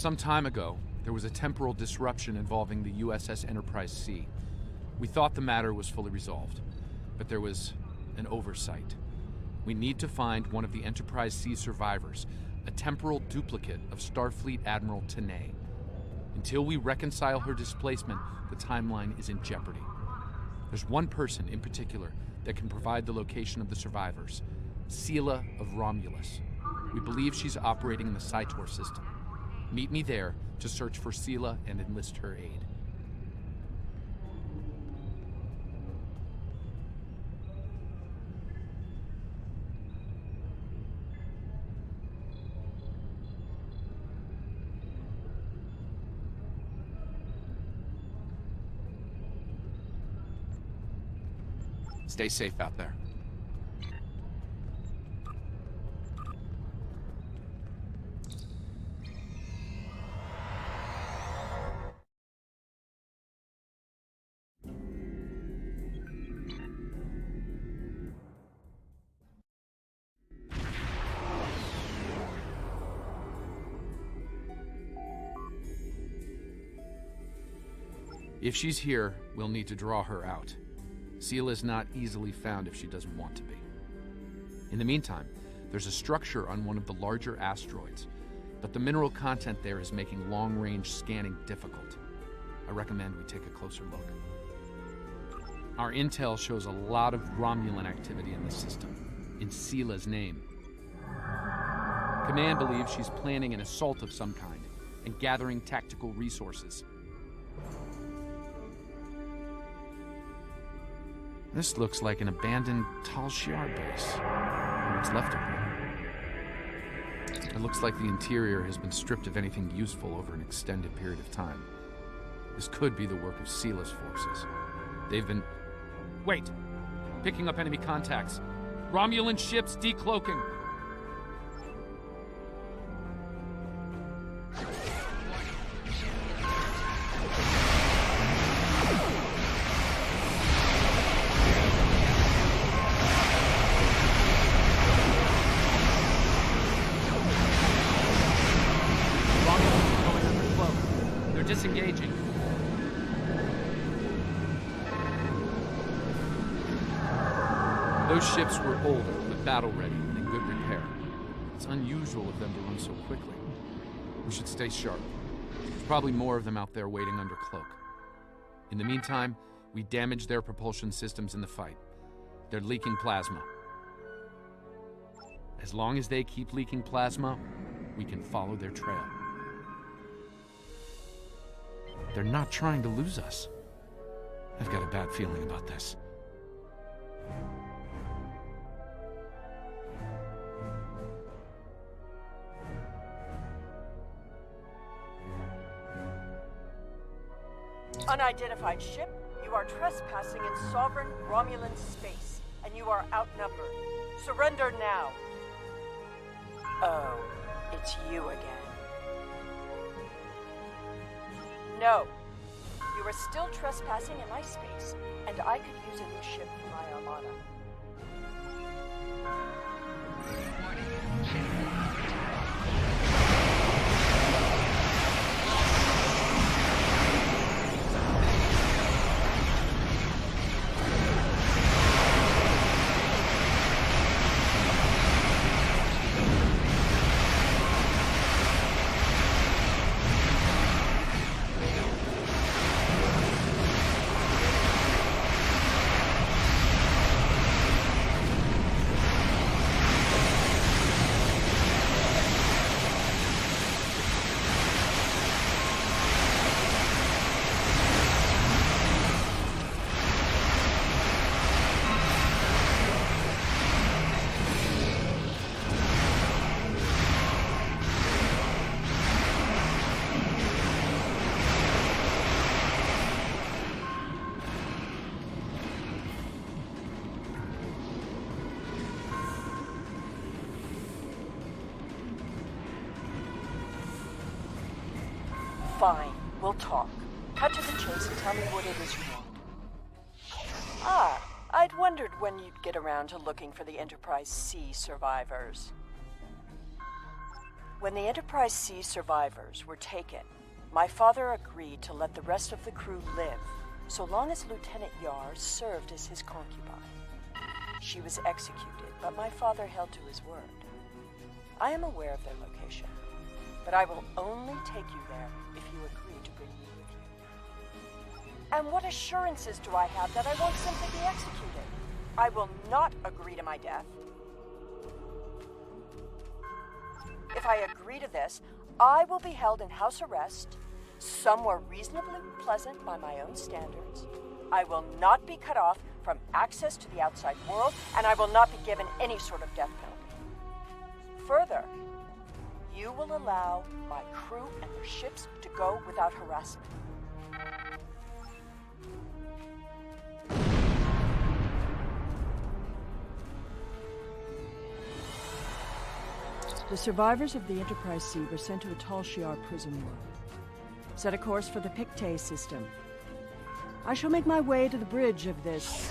Some time ago, there was a temporal disruption involving the U.S.S. Enterprise C. We thought the matter was fully resolved, but there was an oversight. We need to find one of the Enterprise C survivors, a temporal duplicate of Starfleet Admiral Tanay. Until we reconcile her displacement, the timeline is in jeopardy. There's one person in particular that can provide the location of the survivors, Sela of Romulus. We believe she's operating in the Cytor system. Meet me there to search for Sela and enlist her aid. Stay safe out there. If she's here, we'll need to draw her out. Sela is not easily found if she doesn't want to be. In the meantime, there's a structure on one of the larger asteroids, but the mineral content there is making long-range scanning difficult. I recommend we take a closer look. Our intel shows a lot of Romulan activity in the system, in Sela's name. Command believes she's planning an assault of some kind and gathering tactical resources. This looks like an abandoned Tal Shiar base, or what's left of it. It looks like the interior has been stripped of anything useful over an extended period of time. This could be the work of Sela's forces. They've been... Wait! Picking up enemy contacts. Romulan ships decloaking. Disengaging. Those ships were older, but battle-ready and in good repair. It's unusual of them to run so quickly. We should stay sharp. There's probably more of them out there waiting under cloak. In the meantime, we damage their propulsion systems in the fight. They're leaking plasma. As long as they keep leaking plasma, we can follow their trail. They're not trying to lose us. I've got a bad feeling about this. Unidentified ship, you are trespassing in sovereign Romulan space, and you are outnumbered. Surrender now. Oh, it's you again. No. You are still trespassing in my space, and I could use a new ship for my armada. Fine, we'll talk. Cut to the chase and tell me what it is you want. Ah, I'd wondered when you'd get around to looking for the Enterprise C survivors. When the Enterprise C survivors were taken, my father agreed to let the rest of the crew live, so long as Lieutenant Yar served as his concubine. She was executed, but my father held to his word. I am aware of their location, but I will only take you there if you agree to bring me with you. And what assurances do I have that I won't simply be executed? I will not agree to my death. If I agree to this, I will be held in house arrest, somewhere reasonably pleasant by my own standards. I will not be cut off from access to the outside world, and I will not be given any sort of death penalty. Further, you will allow my crew and their ships to go without harassment. The survivors of the Enterprise C were sent to a Tal Shiar prison world. Set a course for the Pictet system. I shall make my way to the bridge of this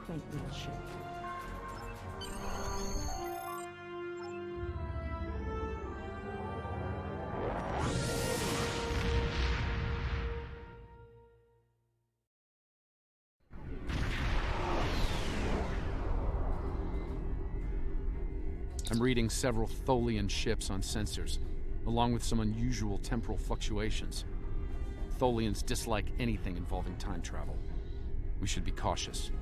quaint little ship. I'm reading several Tholian ships on sensors, along with some unusual temporal fluctuations. Tholians dislike anything involving time travel. We should be cautious.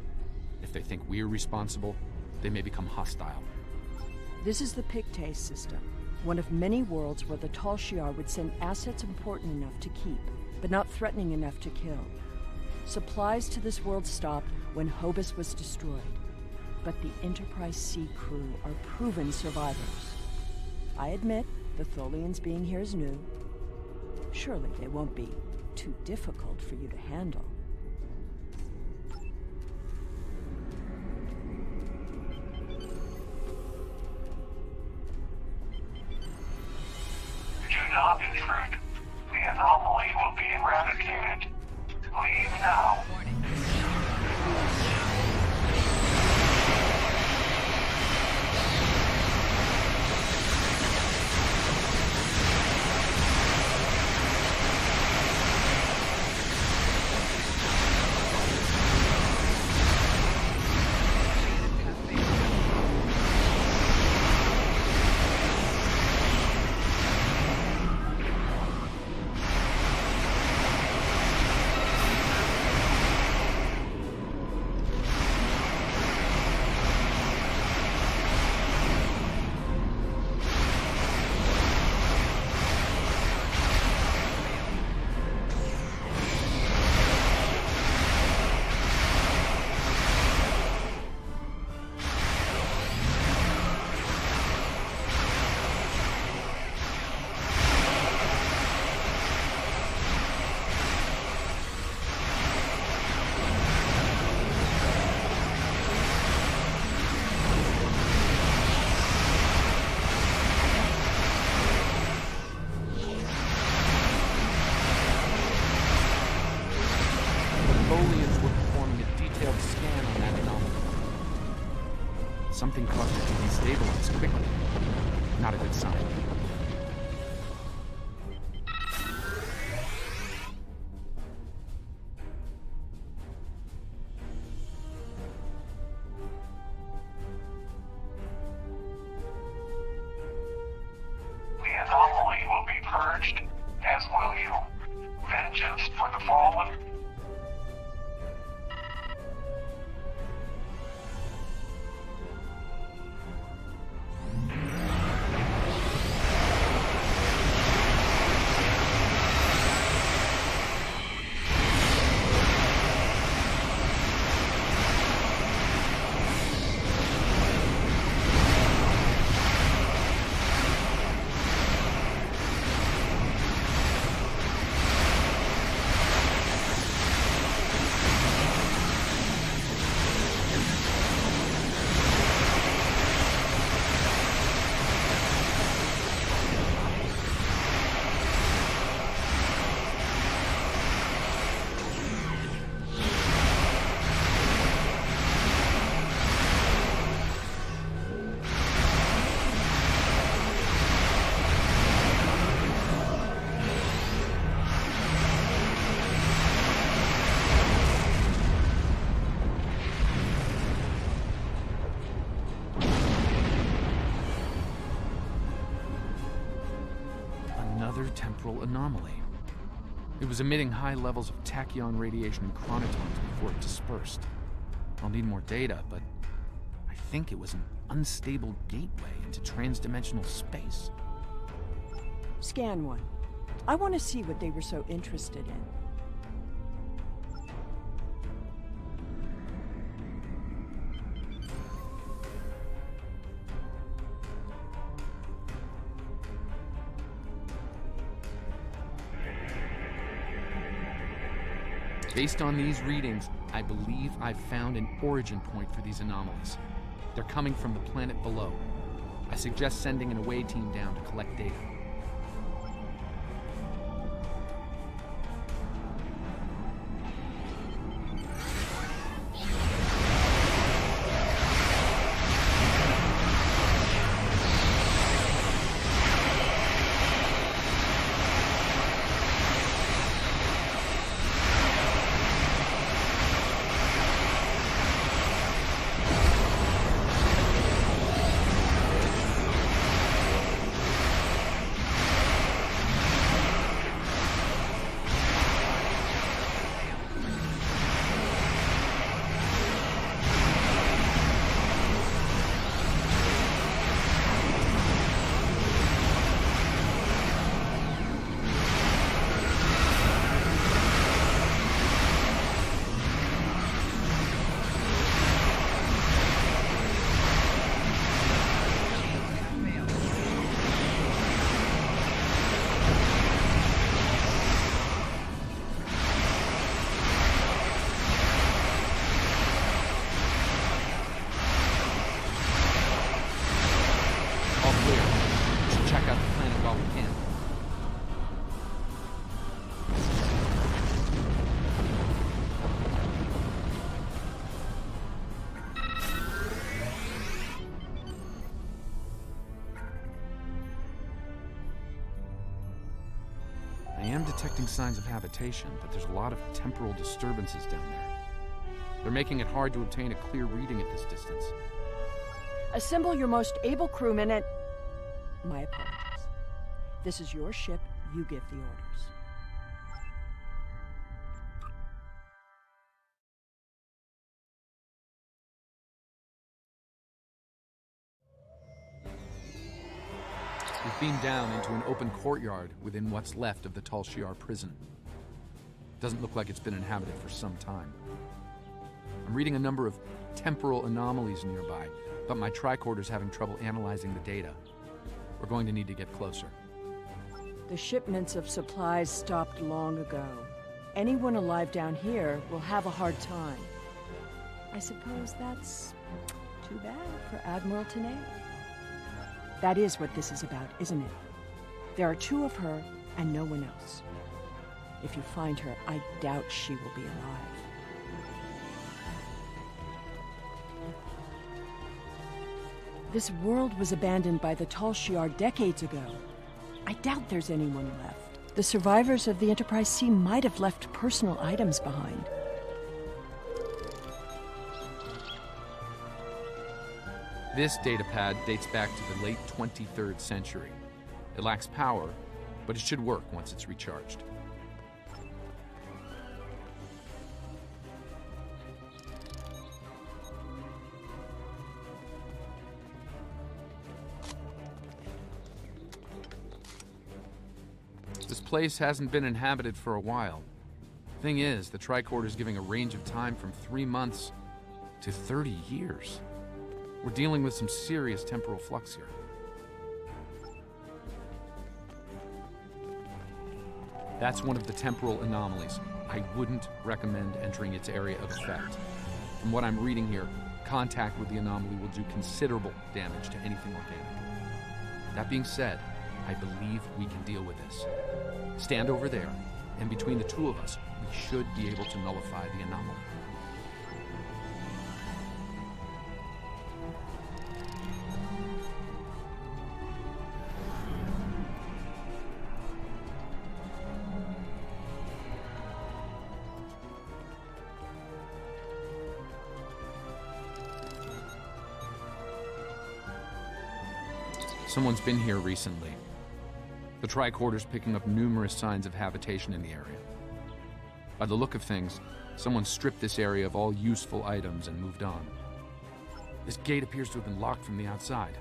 If they think we're responsible, they may become hostile. This is the Pictet system, one of many worlds where the Tal Shiar would send assets important enough to keep, but not threatening enough to kill. Supplies to this world stopped when Hobus was destroyed. But the Enterprise C crew are proven survivors. I admit, the Tholians being here is new. Surely they won't be too difficult for you to handle. Do not intrude. The anomaly will be eradicated. Leave now. Tholians were performing a detailed scan on that anomaly. Something caused it to destabilize quickly. Not a good sign. The anomaly will be purged, as will you. Vengeance for the fallen. another temporal anomaly. It was emitting high levels of tachyon radiation and chronotons before it dispersed. I'll need more data, but I think it was an unstable gateway into transdimensional space. Scan one. I want to see what they were so interested in. Based on these readings, I believe I've found an origin point for these anomalies. They're coming from the planet below. I suggest sending an away team down to collect data. I am detecting signs of habitation, but there's a lot of temporal disturbances down there. They're making it hard to obtain a clear reading at this distance. Assemble your most able crewmen and... My apologies. This is your ship. You give the orders. We've beamed down into an open courtyard within what's left of the Tal Shiar prison. Doesn't look like it's been inhabited for some time. I'm reading a number of temporal anomalies nearby, but my tricorder's having trouble analyzing the data. We're going to need to get closer. The shipments of supplies stopped long ago. Anyone alive down here will have a hard time. I suppose that's too bad for Admiral Tanea. That is what this is about, isn't it? There are two of her and no one else. If you find her, I doubt she will be alive. This world was abandoned by the Tal Shiar decades ago. I doubt there's anyone left. The survivors of the Enterprise C might have left personal items behind. This datapad dates back to the late 23rd century. It lacks power, but it should work once it's recharged. This place hasn't been inhabited for a while. Thing is, the tricorder's giving a range of time from 3 months to 30 years. We're dealing with some serious temporal flux here. That's one of the temporal anomalies. I wouldn't recommend entering its area of effect. From what I'm reading here, contact with the anomaly will do considerable damage to anything organic. That being said, I believe we can deal with this. Stand over there, and between the two of us, we should be able to nullify the anomaly. Someone's been here recently. The tricorder's picking up numerous signs of habitation in the area. By the look of things, someone stripped this area of all useful items and moved on. This gate appears to have been locked from the outside.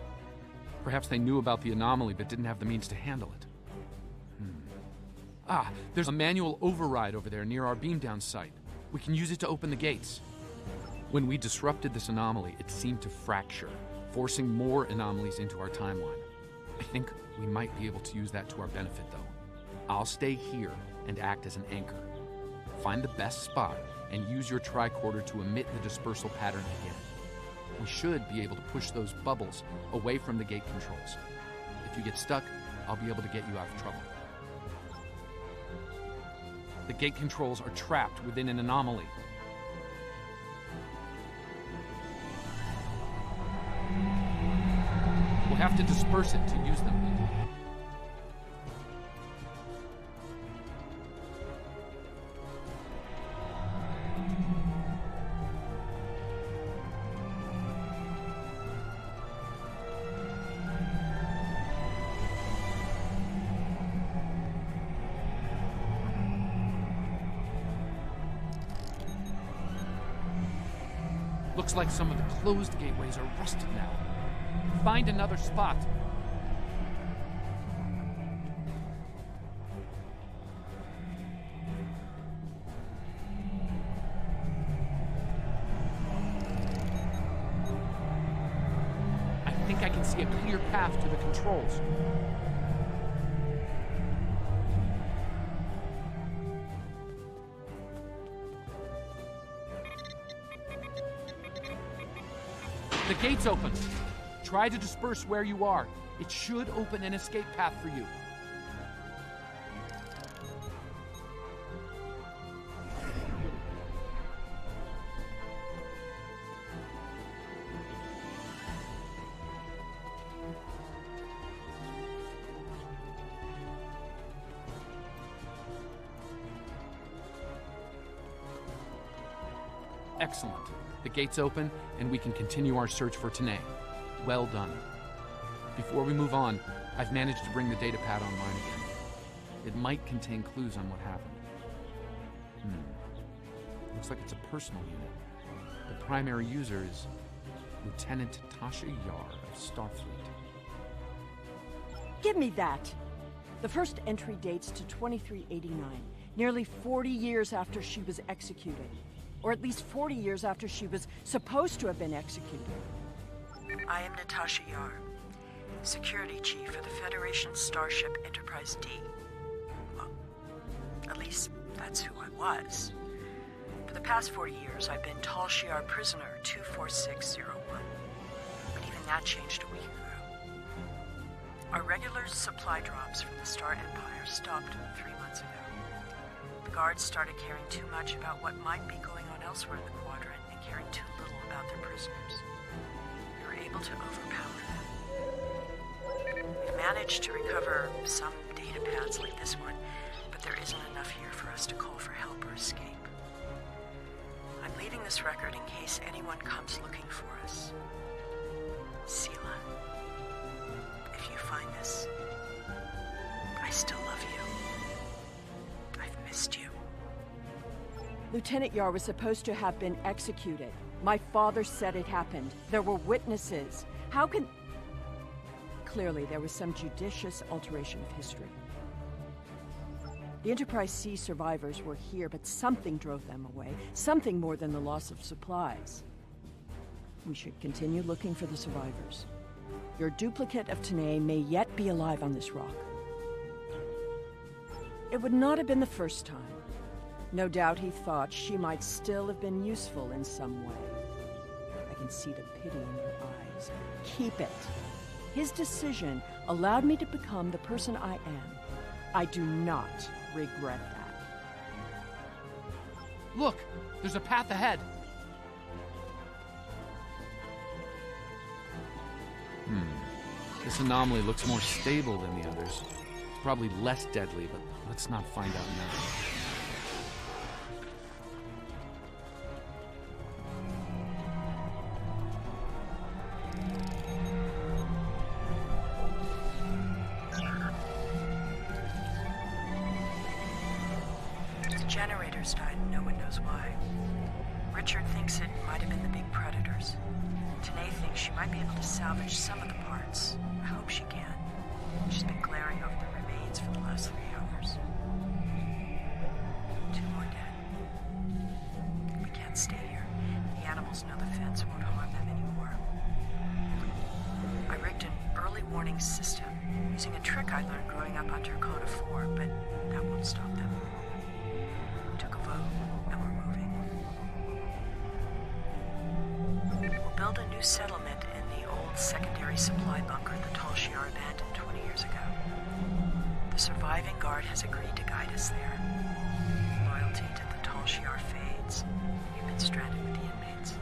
Perhaps they knew about the anomaly but didn't have the means to handle it. Ah, there's a manual override over there near our beam-down site. We can use it to open the gates. When we disrupted this anomaly, it seemed to fracture, forcing more anomalies into our timeline. I think we might be able to use that to our benefit, though. I'll stay here and act as an anchor. Find the best spot and use your tricorder to emit the dispersal pattern again. We should be able to push those bubbles away from the gate controls. If you get stuck, I'll be able to get you out of trouble. The gate controls are trapped within an anomaly. We'll have to disperse it to use them. Looks like some of the closed gateways are rusted now. Find another spot. I think I can see a clear path to the controls. The gate's open. Try to disperse where you are. It should open an escape path for you. Excellent. The gate's open, and we can continue our search for Tanae. Well done. Before we move on, I've managed to bring the data pad online again. It might contain clues on what happened. Looks like it's a personal unit. The primary user is Lieutenant Tasha Yar of Starfleet. Give me that! The first entry dates to 2389, nearly 40 years after she was executed. Or at least 40 years after she was supposed to have been executed. I am Natasha Yar, Security Chief for the Federation Starship Enterprise D. Well, at least that's who I was. For the past 40 years, I've been Tal Shiar Prisoner 24601. But even that changed a week ago. Our regular supply drops from the Star Empire stopped 3 months ago. The guards started caring too much about what might be going on elsewhere in the quadrant and caring too little about their prisoners. We were able to overpower them. We've managed to recover some data pads like this one, but there isn't enough here for us to call for help or escape. I'm leaving this record in case anyone comes looking for us. Sela, if you find this, I still love you. I've missed you. Lieutenant Yar was supposed to have been executed. My father said it happened. There were witnesses. How can... Clearly, there was some judicious alteration of history. The Enterprise C survivors were here, but something drove them away. Something more than the loss of supplies. We should continue looking for the survivors. Your duplicate of Tanae may yet be alive on this rock. It would not have been the first time. No doubt he thought she might still have been useful in some way. I can see the pity in your eyes. Keep it. His decision allowed me to become the person I am. I do not regret that. Look! There's a path ahead! This anomaly looks more stable than the others. It's probably less deadly, but let's not find out now. generators died and no one knows why. Richard thinks it might have been the big predators. Tanae thinks she might be able to salvage some of the parts. I hope she can. She's been glaring over the remains for the last 3 hours. 2 more dead. We can't stay here. The animals know the fence won't harm them anymore. I rigged an early warning system using a trick I learned growing up on Turkana 4, but that won't stop them. We took a vote, and we're moving. We'll build a new settlement in the old secondary supply bunker the Tal Shiar abandoned 20 years ago. The surviving guard has agreed to guide us there. Loyalty to the Tal Shiar fades. We've been stranded with the inmates.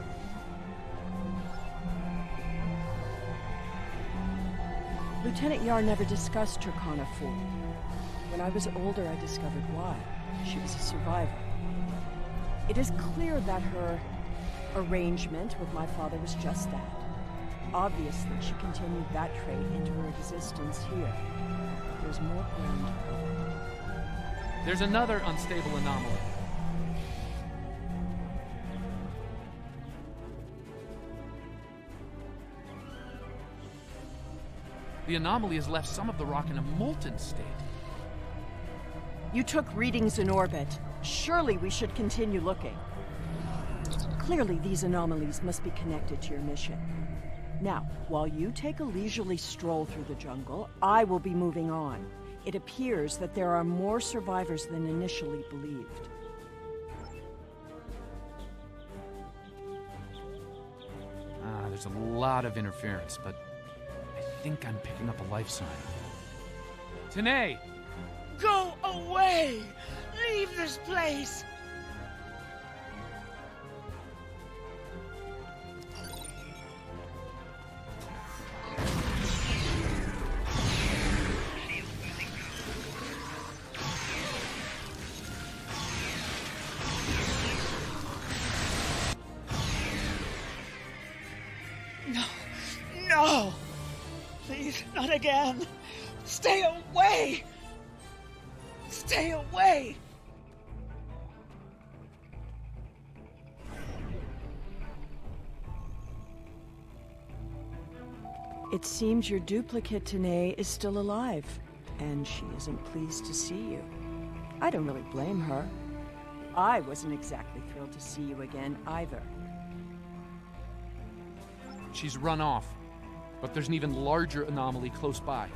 Lieutenant Yar never discussed Turkana 4. When I was older, I discovered why. She was a survivor. It is clear that her arrangement with my father was just that. Obviously, she continued that trait into her existence here. There's more ground to cover. There's another unstable anomaly. The anomaly has left some of the rock in a molten state. You took readings in orbit. Surely we should continue looking. Clearly, these anomalies must be connected to your mission. Now, while you take a leisurely stroll through the jungle, I will be moving on. It appears that there are more survivors than initially believed. There's a lot of interference, but I think I'm picking up a life sign. Tanae! Go away! Leave this place! No! Please, not again! Stay away! Stay away! It seems your duplicate, Tanae, is still alive, and she isn't pleased to see you. I don't really blame her. I wasn't exactly thrilled to see you again, either. She's run off, but there's an even larger anomaly close by.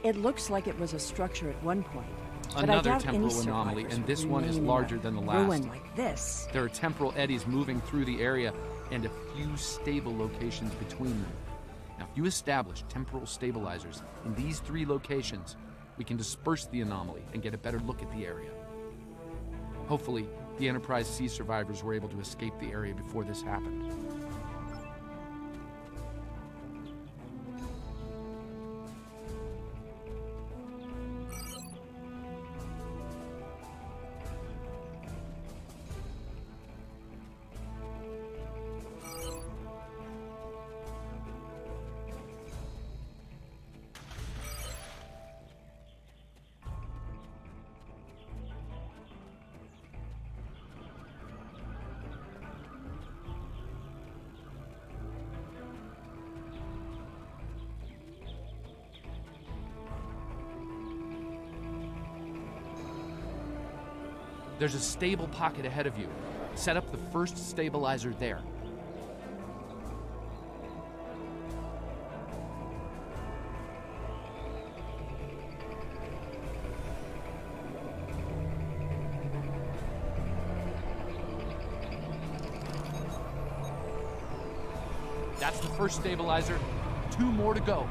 It looks like it was a structure at one point. But Another I doubt temporal any anomaly, survivors and this would one is remain in larger a than the last. ruin like this. There are temporal eddies moving through the area and a few stable locations between them. Now, if you establish temporal stabilizers in these 3 locations, we can disperse the anomaly and get a better look at the area. Hopefully, the Enterprise C survivors were able to escape the area before this happened. There's a stable pocket ahead of you. Set up the first stabilizer there. That's the first stabilizer. 2 more to go.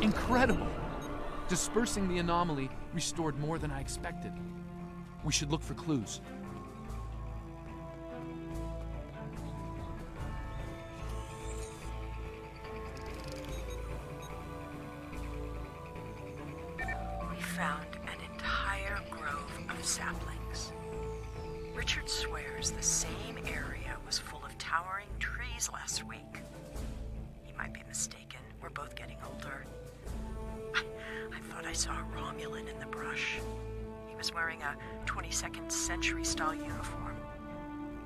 Incredible! Dispersing the anomaly restored more than I expected. We should look for clues. We found an entire grove of saplings. Richard swears the same area was full of towering trees last week. He might be mistaken. We're both getting older. I thought I saw a Romulan in the brush. He was wearing a 22nd century style uniform.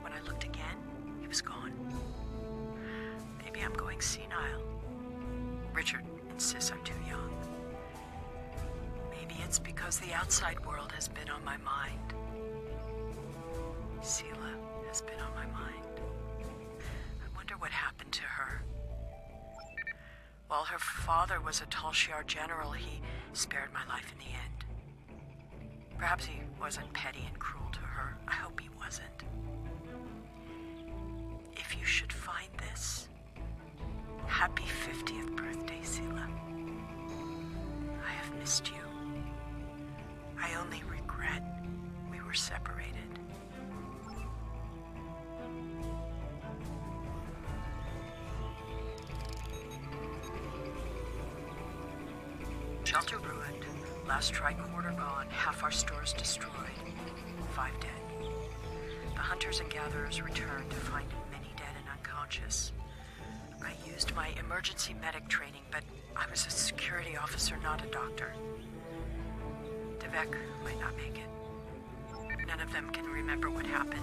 When I looked again, he was gone. Maybe I'm going senile. Richard insists I'm too young. Maybe it's because the outside world has been on my mind. Sela has been on my mind. I wonder what happened to her. While her father was a Tal Shiar general, he spared my life in the end. Perhaps he wasn't petty and cruel to her. I hope he wasn't. If you should find this, happy 50th birthday, Sela. I have missed you. I only regret we were separated. Shelter ruined, last tricorder gone, half our stores destroyed, 5 dead. The hunters and gatherers returned to find many dead and unconscious. I used my emergency medic training, but I was a security officer, not a doctor. Devek might not make it. None of them can remember what happened.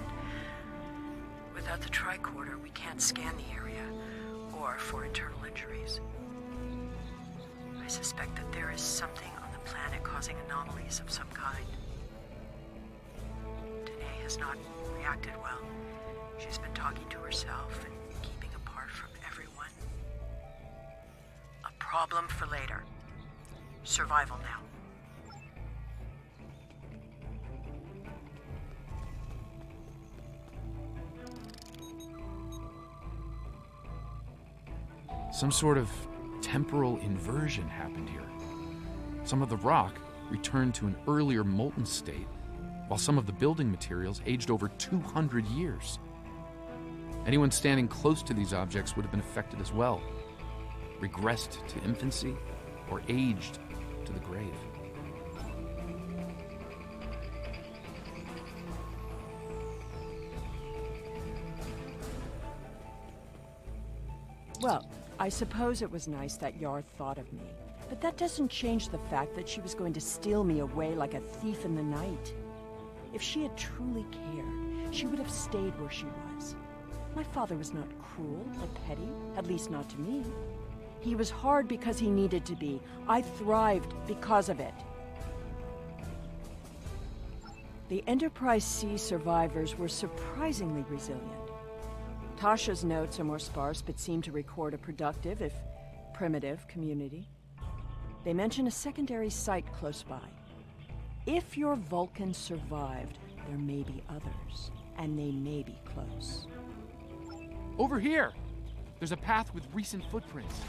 Without the tricorder, we can't scan the area, or for internal injuries. I suspect that there is something on the planet causing anomalies of some kind. Danae has not reacted well. She's been talking to herself and keeping apart from everyone. A problem for later. Survival now. Some sort of temporal inversion happened here. Some of the rock returned to an earlier molten state, while some of the building materials aged over 200 years. Anyone standing close to these objects would have been affected as well, regressed to infancy, or aged to the grave. Well, I suppose it was nice that Yar thought of me, but that doesn't change the fact that she was going to steal me away like a thief in the night. If she had truly cared, she would have stayed where she was. My father was not cruel or petty, at least not to me. He was hard because he needed to be. I thrived because of it. The Enterprise C survivors were surprisingly resilient. Tasha's notes are more sparse, but seem to record a productive, if primitive, community. They mention a secondary site close by. If your Vulcan survived, there may be others, and they may be close. Over here! There's a path with recent footprints.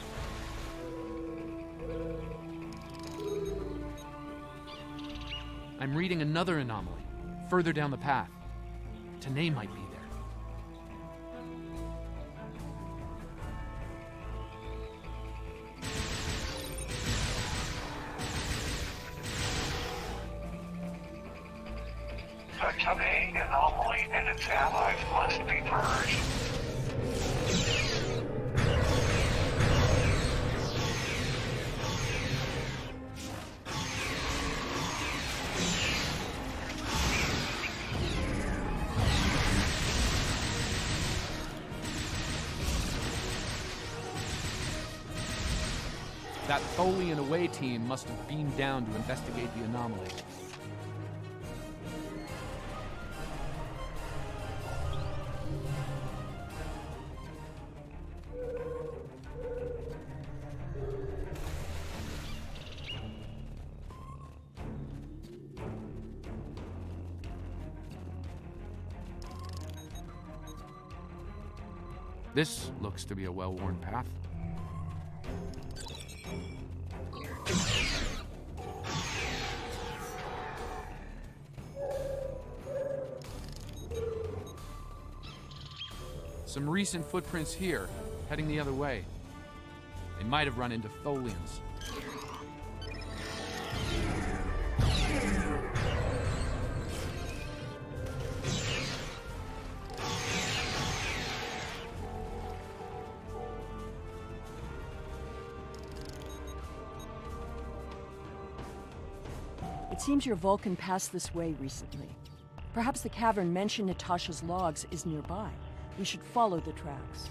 I'm reading another anomaly, further down the path. Tanae might be there. The Tanae anomaly and its allies must be purged. That Tholian away team must have beamed down to investigate the anomaly. This looks to be a well-worn path. Some recent footprints here, heading the other way. They might have run into Tholians. It seems your Vulcan passed this way recently. Perhaps the cavern mentioned Natasha's logs is nearby. We should follow the tracks.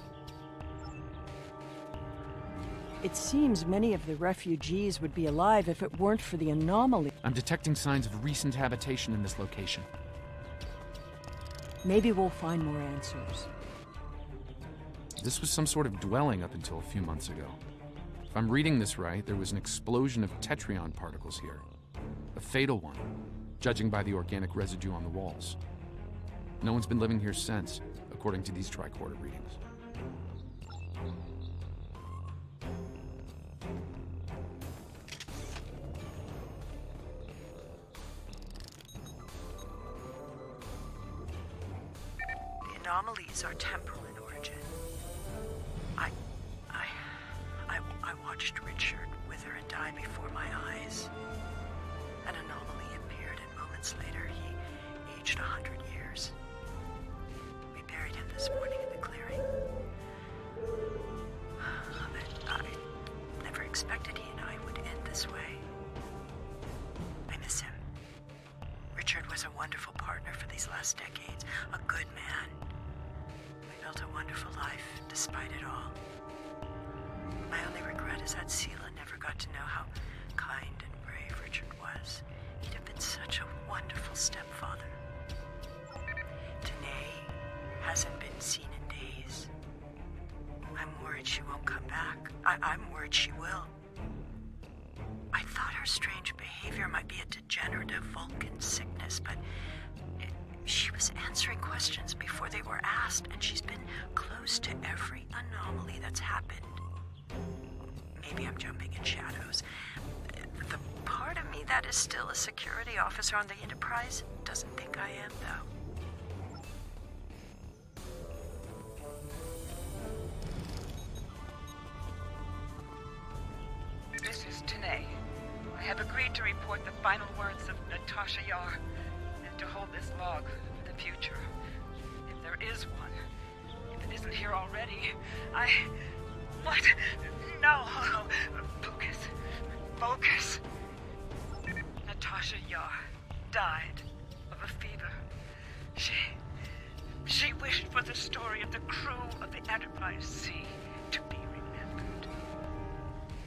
It seems many of the refugees would be alive if it weren't for the anomaly. I'm detecting signs of recent habitation in this location. Maybe we'll find more answers. This was some sort of dwelling up until a few months ago. If I'm reading this right, there was an explosion of tetryon particles here. A fatal one, judging by the organic residue on the walls. No one's been living here since, according to these tricorder readings. The anomalies are temporal in origin. I watched Richard wither and die before my eyes. An anomaly appeared, and moments later, he aged 100 years. We buried him this morning in the clearing. I never expected he and I would end this way. I miss him. Richard was a wonderful partner for these last decades, a good man. We built a wonderful life, despite it all. My only regret is that Sela never got to know how kind and brave Richard was. He'd have been such a wonderful stepfather. Danae hasn't been seen in days. I'm worried she won't come back. I'm worried she will. I thought her strange behavior might be a degenerative Vulcan sickness, but she was answering questions before they were asked, and she's been close to every anomaly that's happened. Maybe I'm jumping in shadows. The part of me that is still a security officer on the Enterprise doesn't think I am, though. This is Danae. I have agreed to report the final words of Natasha Yar and to hold this log for the future. If there is one, if it isn't here already, What? No. Focus. Focus. Natasha Yar died of a fever. She wished for the story of the crew of the Enterprise C to be remembered.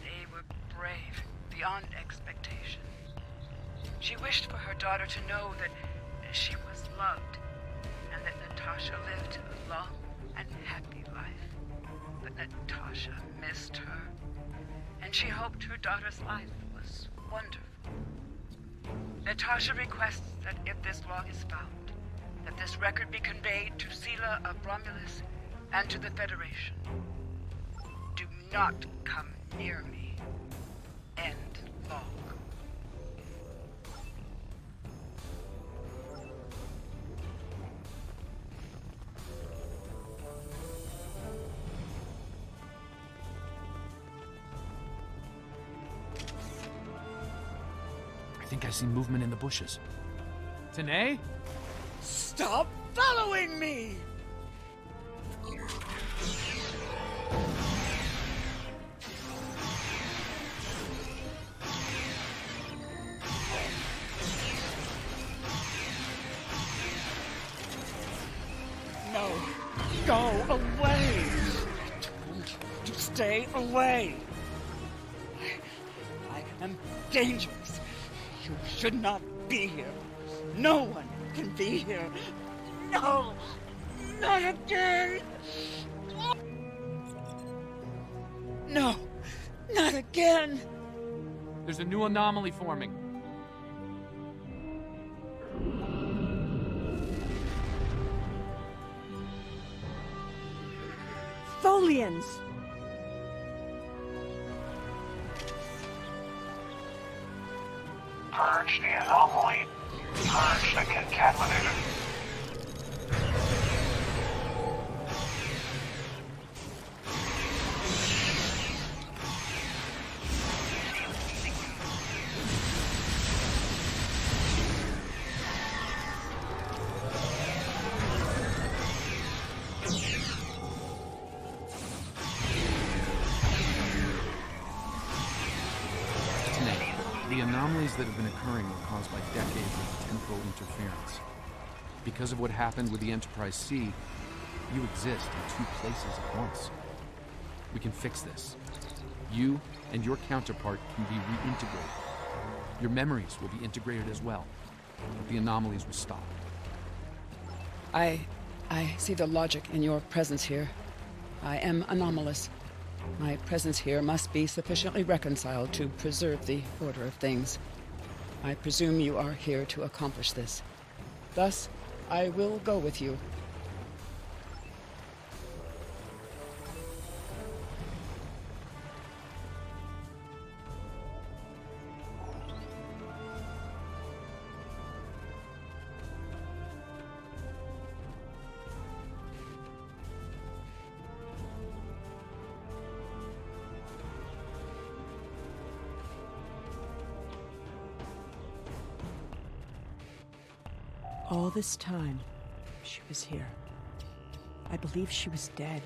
They were brave beyond expectation. She wished for her daughter to know that she was loved and that Natasha lived a long and happy life. But Natasha missed her, and she hoped her daughter's life was wonderful. Natasha requests that if this log is found, that this record be conveyed to Sela of Romulus and to the Federation. Do not come near me. End log. I think I see movement in the bushes. Danae? Stop following me! No, go away! I told you to stay away! I am dangerous. You should not be here. No one can be here. No! Not again! No! Not again! There's a new anomaly forming. Tholians! purge the anomaly. Purge the contaminated. The anomalies that have been occurring were caused by decades of temporal interference. Because of what happened with the Enterprise C, you exist in two places at once. We can fix this. You and your counterpart can be reintegrated. Your memories will be integrated as well, but the anomalies will stop. I see the logic in your presence here. I am anomalous. My presence here must be sufficiently reconciled to preserve the order of things. I presume you are here to accomplish this. Thus, I will go with you. All this time, she was here. I believed she was dead.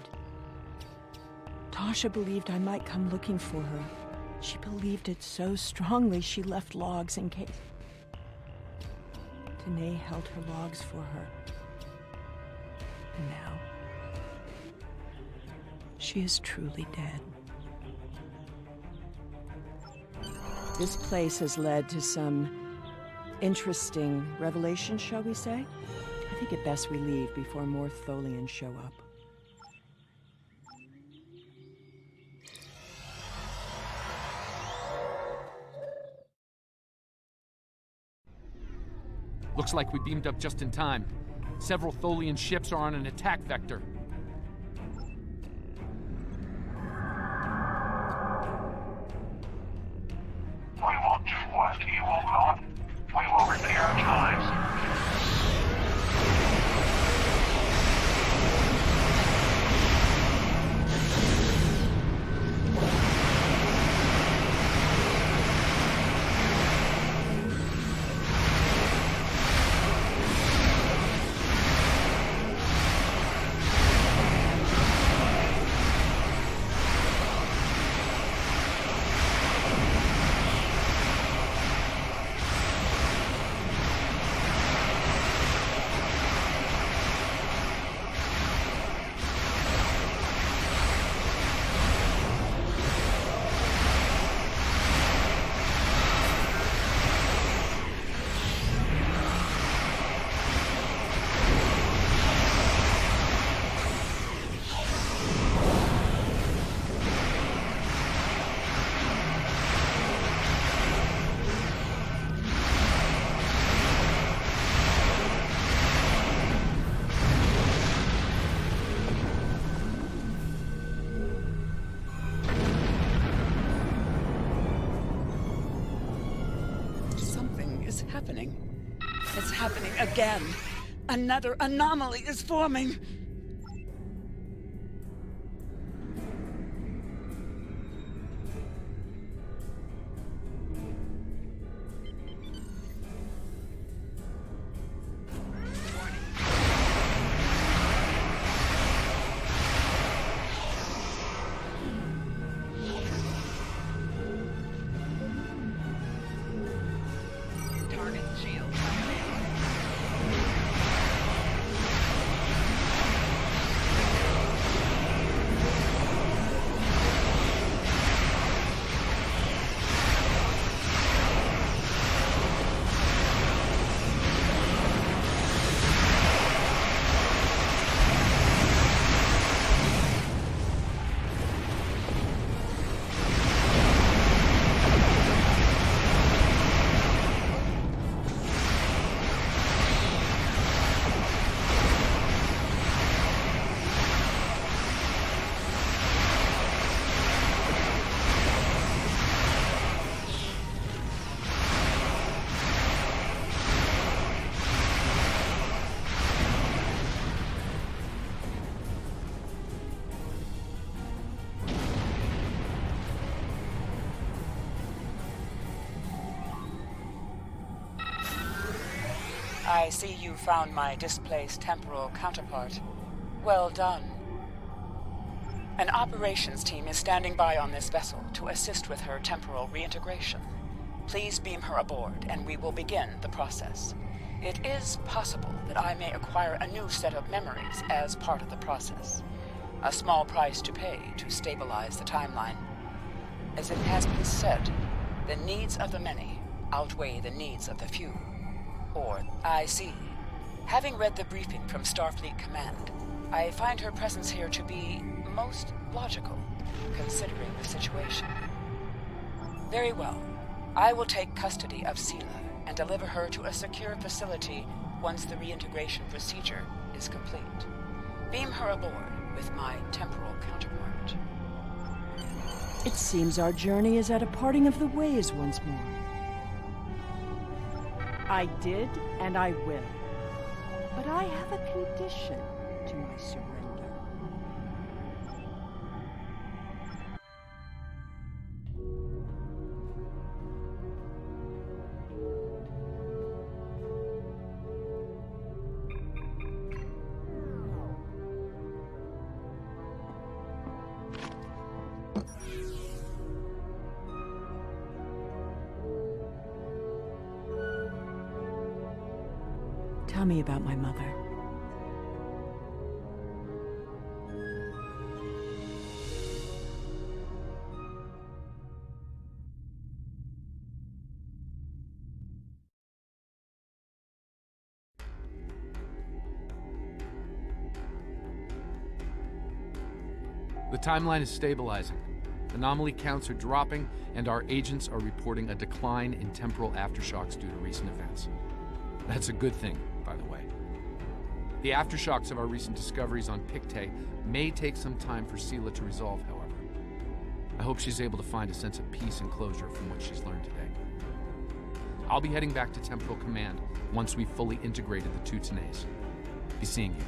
Tasha believed I might come looking for her. She believed it so strongly she left logs in case. Danae held her logs for her. And now, she is truly dead. This place has led to some interesting revelation, shall we say? I think it best we leave before more Tholians show up. Looks like we beamed up just in time. Several Tholian ships are on an attack vector. We will do what he will not. We will repair times. Happening. It's happening again. Another anomaly is forming. I see you found my displaced temporal counterpart. Well done. An operations team is standing by on this vessel to assist with her temporal reintegration. Please beam her aboard, and we will begin the process. It is possible that I may acquire a new set of memories as part of the process. A small price to pay to stabilize the timeline. As it has been said, the needs of the many outweigh the needs of the few. Or, I see. Having read the briefing from Starfleet Command, I find her presence here to be most logical, considering the situation. Very well. I will take custody of Sela and deliver her to a secure facility once the reintegration procedure is complete. Beam her aboard with my temporal counterpart. It seems our journey is at a parting of the ways once more. I did, and I will. But I have a condition to my surrender. Tell me about my mother. The timeline is stabilizing. Anomaly counts are dropping, and our agents are reporting a decline in temporal aftershocks due to recent events. That's a good thing, by the way. The aftershocks of our recent discoveries on Pictet may take some time for Sela to resolve, however. I hope she's able to find a sense of peace and closure from what she's learned today. I'll be heading back to Temporal Command once we've fully integrated the two Tenays. Be seeing you.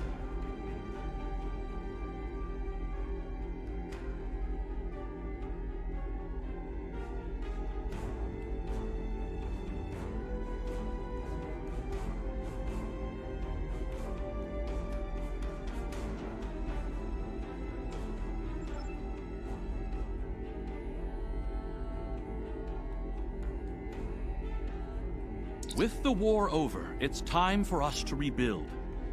With the war over, it's time for us to rebuild,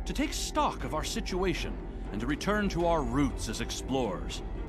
to take stock of our situation, and to return to our roots as explorers.